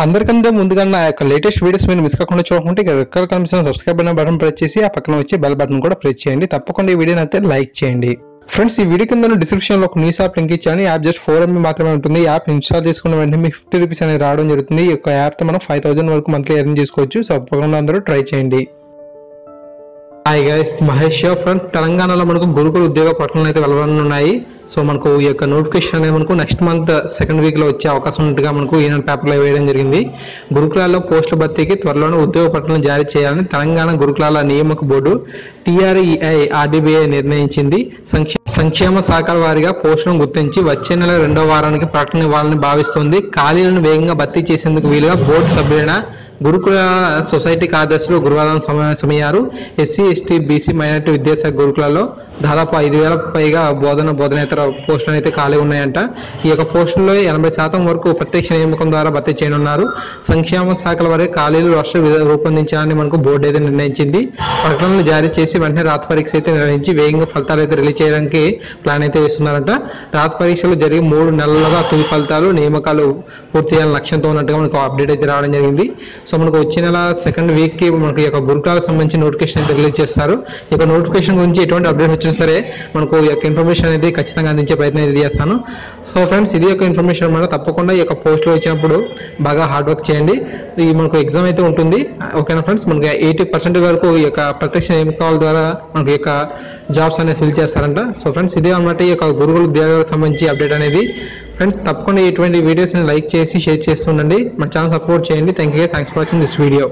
అందరికంటే ముందుగా నా యొక్క లేటెస్ట్ వీడియోస్ మీరు మిస్ కాకుండా చూడకుంటే ఇక్కడ కనిపిస్తున్న సబ్స్క్రైబ్ అనే బటన్ ప్రెస్ చేసి ఆ పక్కన వచ్చే బెల్ బటన్ కూడా ప్రెస్ చేయండి. తప్పకుండా ఈ వీడియోని అయితే లైక్ చేయండి. ఫ్రెండ్స్, ఈ వీడియో కింద డిస్క్రిప్షన్ లో ఒక న్యూస్ యాప్ లింక్ ఇచ్చాను. ఈ యాప్ జస్ట్ 4 MB మాత్రమే ఉంటుంది. ఈ యాప్ ఇన్స్టాల్ చేసుకున్న వెంటనే మీకు 50 రూపీస్ అనేది రావడం జరుగుతుంది. ఈ యొక్క యాప్ తో మనం 5000 వరకు మంత్లీ ఎర్న్ చేసుకోవచ్చు. సో తప్పకుండా అందరూ ట్రై చేయండి. హాయ్ గైస్, మహేష్ ఫ్రెండ్స్, తెలంగాణలో మనకు గురుకుల ఉద్యోగ ప్రకటనలు అయితే వెలువడనున్నాయి. సో మనకు ఈ యొక్క నోటిఫికేషన్ అనేది మనకు నెక్స్ట్ మంత్ సెకండ్ వీక్ లో వచ్చే అవకాశం ఉన్నట్టుగా మనకు ఈనాడు పేపర్లో వేయడం జరిగింది. గురుకులాల్లో పోస్టుల భర్తీకి త్వరలోనే ఉద్యోగ ప్రకటనలు జారీ చేయాలని తెలంగాణ గురుకులాల నియామక బోర్డు TREI RDBI నిర్ణయించింది. సంక్షేమ శాఖల వారీగా పోస్టులను గుర్తించి వచ్చే నెల 2వ వారానికి ప్రకటన ఇవ్వాలని భావిస్తోంది. ఖాళీలను వేగంగా భర్తీ చేసేందుకు వీలుగా బోర్డు సభ్యులైన గురుకుల సొసైటీ కార్యదర్శులు గురువారం సమావేశమయ్యారు. SC, ST, BC మైనారిటీ విద్యాశాఖ గురుకులలో దాదాపు 5,000కు పైగా బోధనేతర పోస్టులు అయితే ఖాళీ ఉన్నాయంట. ఈ యొక్క పోస్టుల్లో 80% వరకు ప్రత్యక్ష నియామకం ద్వారా భర్తీ చేయనున్నారు. సంక్షేమ శాఖల వరకు ఖాళీలు రాష్ట్ర రూపొందించాలని మనకు బోర్డు అయితే నిర్ణయించింది. ప్రకటనలు జారీ చేసి వెంటనే రాత పరీక్ష అయితే నిర్వహించి వేగంగా ఫలితాలు అయితే రిలీజ్ చేయడానికి ప్లాన్ అయితే వేస్తున్నారంట. రాత పరీక్షలు జరిగి 3 నెలలుగా తుది ఫలితాలు నియామకాలు పూర్తి చేయాలని లక్ష్యంతో ఉన్నట్టుగా మనకు అప్డేట్ అయితే రావడం జరిగింది. సో మనకు వచ్చే నెల సెకండ్ వీక్ కి మనకి ఈ యొక్క గురుకులాలకు సంబంధించి నోటిఫికేషన్ అయితే రిలీజ్ చేస్తారు. ఈ యొక్క నోటిఫికేషన్ గురించి ఎటువంటి అప్డేట్ వచ్చినా సరే మనకు ఈ యొక్క ఇన్ఫర్మేషన్ అనేది ఖచ్చితంగా అందించే ప్రయత్నం అయితే చేస్తాను. సో ఫ్రెండ్స్, ఇది యొక్క ఇన్ఫర్మేషన్ అన్నమాట. తప్పకుండా ఈ యొక్క పోస్టులు వచ్చినప్పుడు బాగా హార్డ్ వర్క్ చేయండి. ఈ మనకు ఎగ్జామ్ అయితే ఉంటుంది. ఓకేనా ఫ్రెండ్స్, మనకి 80% వరకు ఈ యొక్క ప్రత్యక్ష నియామకాల ద్వారా మనకి ఈ యొక్క జాబ్స్ అనేది ఫిల్ చేస్తారంట. సో ఫ్రెండ్స్, ఇదే అన్నమాట ఈ యొక్క గురుకుల ఉద్యోగాలకు సంబంధించి అప్డేట్ అనేది. ఫ్రెండ్స్, తప్పకుండా ఇటువంటి వీడియోస్ని లైక్ చేసి షేర్ చేస్తుండండి. మన ఛానల్ సపోర్ట్ చేయండి. Thanks for watching this video.